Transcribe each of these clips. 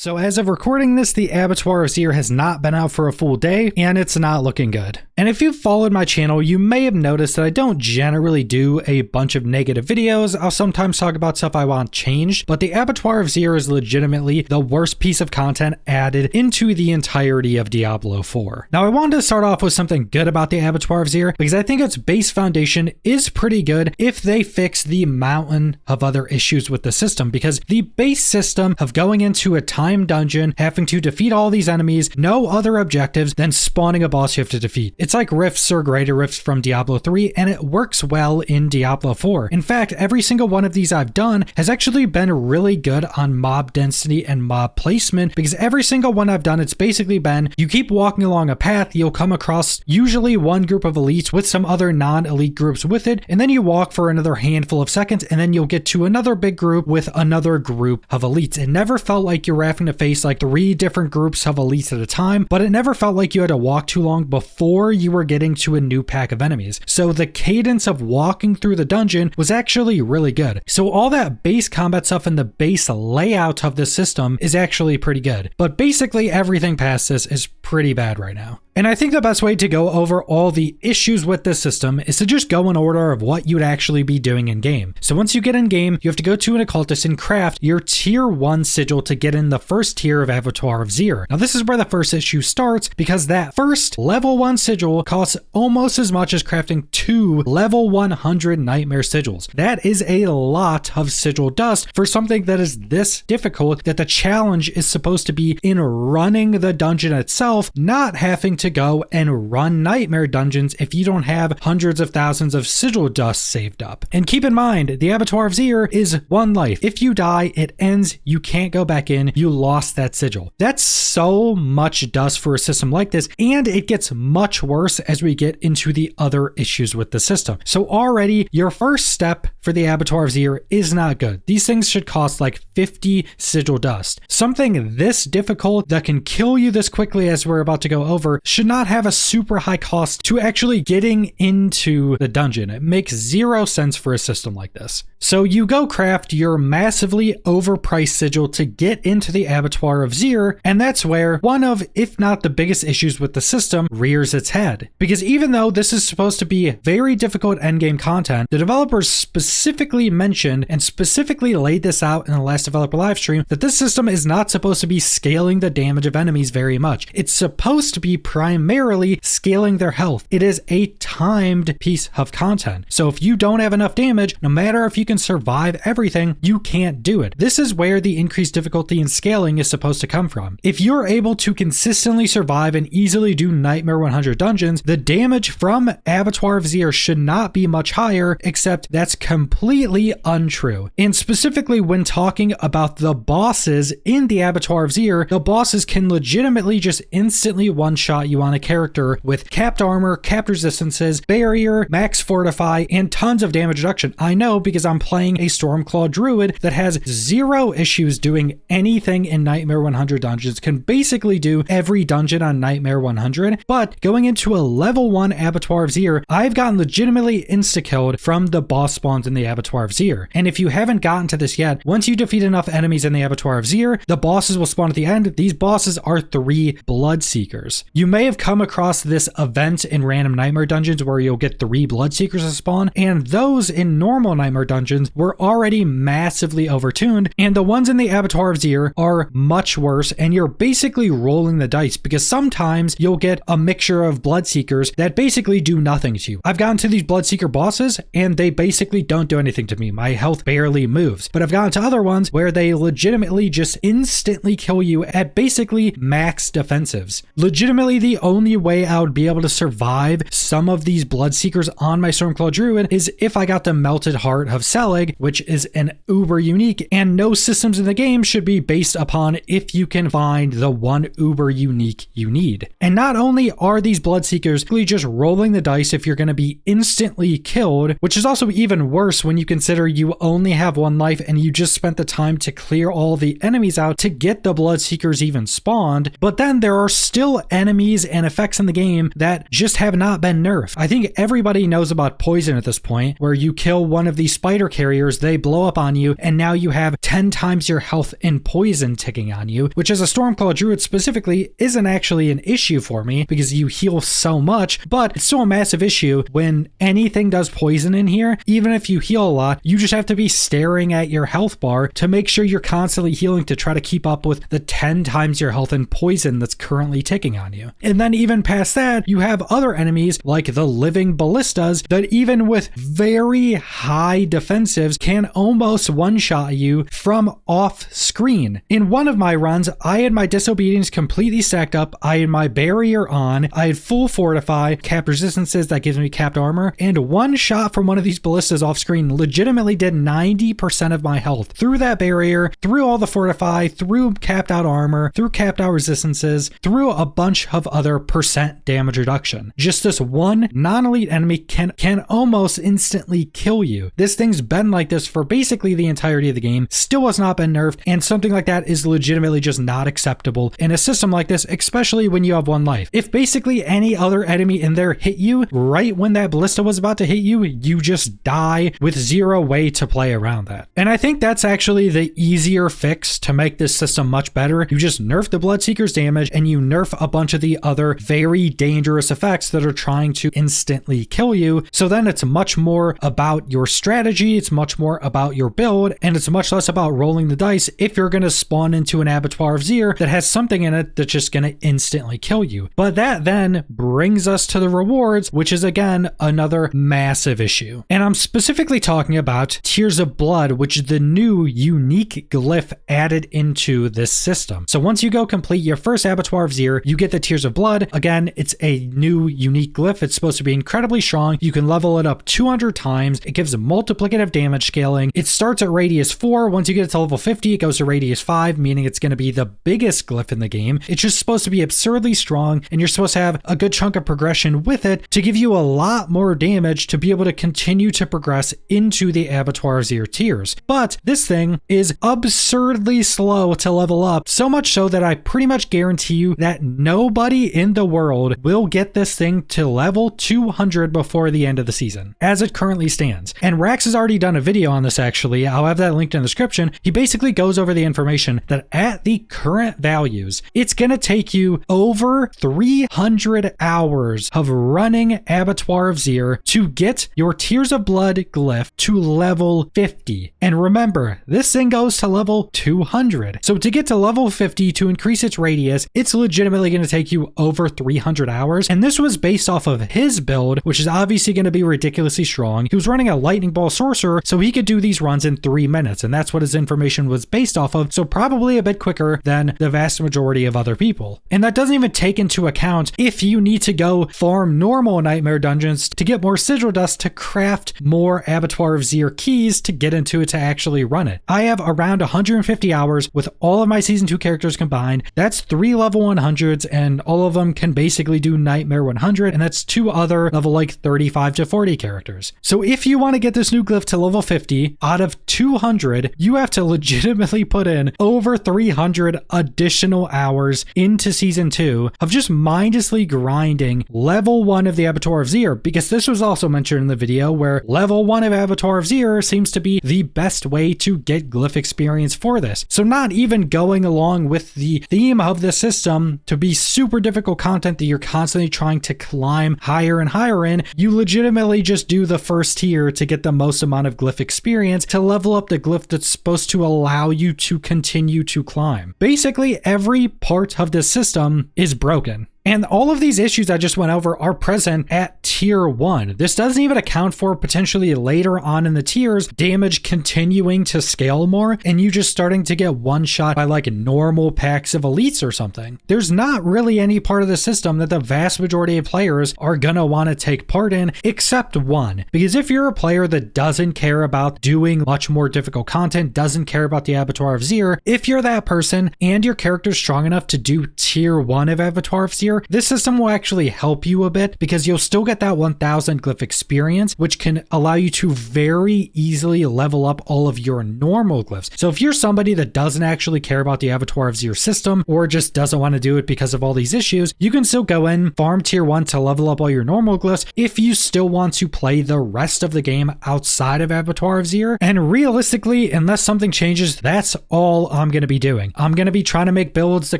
So as of recording this, the Abattoir of Zir has not been out for a full day, and it's not looking good. And if you've followed my channel, you may have noticed that I don't generally do a bunch of negative videos. I'll sometimes talk about stuff I want changed, but the Abattoir of Zir is legitimately the worst piece of content added into the entirety of Diablo 4. Now I wanted to start off with something good about the Abattoir of Zir, because I think its base foundation is pretty good if they fix the mountain of other issues with the system, because the base system of going into a time dungeon, having to defeat all these enemies, no other objectives than spawning a boss you have to defeat. It's like rifts or greater rifts from Diablo 3, and it works well in Diablo 4. In fact, every single one of these I've done has actually been really good on mob density and mob placement, because every single one I've done, it's basically been, you keep walking along a path, you'll come across usually one group of elites with some other non-elite groups with it, and then you walk for another handful of seconds, and then you'll get to another big group with another group of elites. It never felt like you were having to face like 3 different groups of elites at a time, but it never felt like you had to walk too long before you were getting to a new pack of enemies. So the cadence of walking through the dungeon was actually really good. So all that base combat stuff and the base layout of the system is actually pretty good. But basically everything past this is pretty bad right now. And I think the best way to go over all the issues with this system is to just go in order of what you'd actually be doing in game. So once you get in game, you have to go to an occultist and craft your tier 1 sigil to get in the first tier of Abattoir of Zir. Now this is where the first issue starts, because that first level 1 sigil costs almost as much as crafting 2 level 100 nightmare sigils. That is a lot of sigil dust for something that is this difficult, that the challenge is supposed to be in running the dungeon itself, not having to go and run nightmare dungeons if you don't have hundreds of thousands of sigil dust saved up. And keep in mind, the Abattoir of Zir is 1 life. If you die, it ends, you can't go back in, you lost that sigil. That's so much dust for a system like this, and it gets much worse as we get into the other issues with the system. So already, your first step for the Abattoir of Zir is not good. These things should cost like 50 sigil dust. Something this difficult that can kill you this quickly, as we're about to go over, should not have a super high cost to actually getting into the dungeon. It makes zero sense for a system like this. So you go craft your massively overpriced sigil to get into the Abattoir of Zir, and that's where one of, if not the biggest issues with the system, rears its head. Because even though this is supposed to be very difficult endgame content, the developers specifically mentioned and specifically laid this out in the last developer livestream that this system is not supposed to be scaling the damage of enemies very much. It's supposed to be primarily scaling their health. It is a timed piece of content. So if you don't have enough damage, no matter if you can survive everything, you can't do it. This is where the increased difficulty in scaling is supposed to come from. If you're able to consistently survive and easily do Nightmare 100 dungeons, the damage from Abattoir of Zir should not be much higher, except that's completely untrue. And specifically when talking about the bosses in the Abattoir of Zir, the bosses can legitimately just instantly one-shot you on a character with capped armor, capped resistances, barrier, max fortify, and tons of damage reduction. I know because I'm playing a Stormclaw Druid that has 0 issues doing anything in Nightmare 100 dungeons, can basically do every dungeon on Nightmare 100, but going into a level 1 Abattoir of Zir, I've gotten legitimately insta-killed from the boss spawns in the Abattoir of Zir. And if you haven't gotten to this yet, once you defeat enough enemies in the Abattoir of Zir, the bosses will spawn at the end. These bosses are 3 Bloodseekers. You may have come across this event in random Nightmare dungeons where you'll get 3 Bloodseekers to spawn, and those in normal Nightmare dungeons were already massively overtuned, and the ones in the Abattoir of Zir are much worse, and you're basically rolling the dice, because sometimes you'll get a mixture of Bloodseekers that basically do nothing to you. I've gotten to these Bloodseeker bosses, and they basically don't do anything to me. My health barely moves. But I've gotten to other ones where they legitimately just instantly kill you at basically max defensives. Legitimately, the only way I would be able to survive some of these Bloodseekers on my Stormclaw Druid is if I got the Melted Heart of Selig, which is an uber unique, and no systems in the game should be based upon if you can find the one uber unique you need. And not only are these Bloodseekers just rolling the dice if you're going to be instantly killed, which is also even worse when you consider you only have 1 life and you just spent the time to clear all the enemies out to get the Bloodseekers even spawned, but then there are still enemies enemies and effects in the game that just have not been nerfed. I think everybody knows about poison at this point, where you kill one of these spider carriers, they blow up on you, and now you have 10 times your health in poison ticking on you, which as a Stormclaw Druid specifically isn't actually an issue for me because you heal so much, but it's still a massive issue when anything does poison in here. Even if you heal a lot, you just have to be staring at your health bar to make sure you're constantly healing to try to keep up with the 10 times your health in poison that's currently ticking on you. And then even past that, you have other enemies like the living ballistas that even with very high defensives can almost one-shot you from off screen. In one of my runs, I had my disobedience completely stacked up, I had my barrier on, I had full fortify, capped resistances that gives me capped armor, and one shot from one of these ballistas off screen legitimately did 90% of my health through that barrier, through all the fortify, through capped out armor, through capped out resistances, through a bunch of other percent damage reduction. Just this one non-elite enemy can almost instantly kill you. This thing's been like this for basically the entirety of the game, still has not been nerfed, and something like that is legitimately just not acceptable in a system like this, especially when you have one life. If basically any other enemy in there hit you right when that ballista was about to hit you, you just die with zero way to play around that. And I think that's actually the easier fix to make this system much better. You just nerf the Bloodseeker's damage and you nerf a bunch of the other very dangerous effects that are trying to instantly kill you. So then it's much more about your strategy, it's much more about your build, and it's much less about rolling the dice if you're going to spawn into an Abattoir of Zir that has something in it that's just going to instantly kill you. But that then brings us to the rewards, which is again another massive issue. And I'm specifically talking about Tears of Blood, which is the new unique glyph added into this system. So once you go complete your first Abattoir of Zir, you get the Tears of Blood. Again, it's a new unique glyph. It's supposed to be incredibly strong. You can level it up 200 times. It gives a multiplicative damage scaling. It starts at radius 4. Once you get it to level 50, it goes to radius 5, meaning it's going to be the biggest glyph in the game. It's just supposed to be absurdly strong, and you're supposed to have a good chunk of progression with it to give you a lot more damage to be able to continue to progress into the Abattoir of Zir tiers. But this thing is absurdly slow to level up, so much so that I pretty much guarantee you that nobody in the world will get this thing to level 200 before the end of the season, as it currently stands. And Rax has already done a video on this actually, I'll have that linked in the description. He basically goes over the information that at the current values, it's gonna take you over 300 hours of running Abattoir of Zir to get your Tears of Blood glyph to level 50. And remember, this thing goes to level 200. So to get to level 50 to increase its radius, it's legitimately going to take you over 300 hours. And this was based off of his build, which is obviously going to be ridiculously strong. He was running a Lightning Ball Sorcerer, so he could do these runs in 3 minutes. And that's what his information was based off of. So probably a bit quicker than the vast majority of other people. And that doesn't even take into account if you need to go farm normal Nightmare dungeons to get more Sigil Dust to craft more Abattoir of Zir keys to get into it to actually run it. I have around 150 hours with all of my Season 2 characters combined. That's 3 level 100s, and all of them can basically do Nightmare 100, and that's 2 other level like 35 to 40 characters. So if you want to get this new glyph to level 50 out of 200, you have to legitimately put in over 300 additional hours into Season 2 of just mindlessly grinding level 1 of the Abattoir of Zir, because this was also mentioned in the video where level 1 of Abattoir of Zir seems to be the best way to get glyph experience for this. So not even going along with the theme of the system to be super difficult content that you're constantly trying to climb higher and higher in, you legitimately just do the first tier to get the most amount of glyph experience to level up the glyph that's supposed to allow you to continue to climb. Basically, every part of this system is broken. And all of these issues I just went over are present at tier 1. This doesn't even account for potentially later on in the tiers, damage continuing to scale more and you just starting to get one shot by like normal packs of elites or something. There's not really any part of the system that the vast majority of players are gonna want to take part in, except one. Because if you're a player that doesn't care about doing much more difficult content, doesn't care about the Abattoir of Zir, if you're that person and your character's strong enough to do tier 1 of Abattoir of Zir, Azir, this system will actually help you a bit because you'll still get that 1000 glyph experience, which can allow you to very easily level up all of your normal glyphs. So if you're somebody that doesn't actually care about the Abattoir of Azir system or just doesn't want to do it because of all these issues, you can still go in, farm tier 1 to level up all your normal glyphs if you still want to play the rest of the game outside of Abattoir of Azir. And realistically, unless something changes, that's all I'm going to be doing. I'm going to be trying to make builds that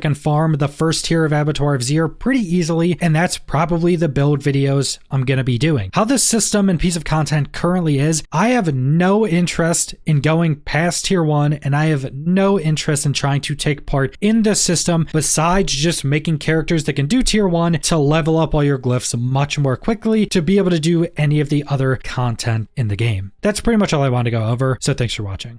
can farm the first tier of Abattoir of Azir pretty easily, and that's probably the build videos I'm going to be doing. How this system and piece of content currently is, I have no interest in going past tier 1, and I have no interest in trying to take part in this system besides just making characters that can do tier 1 to level up all your glyphs much more quickly to be able to do any of the other content in the game. That's pretty much all I want to go over, so thanks for watching.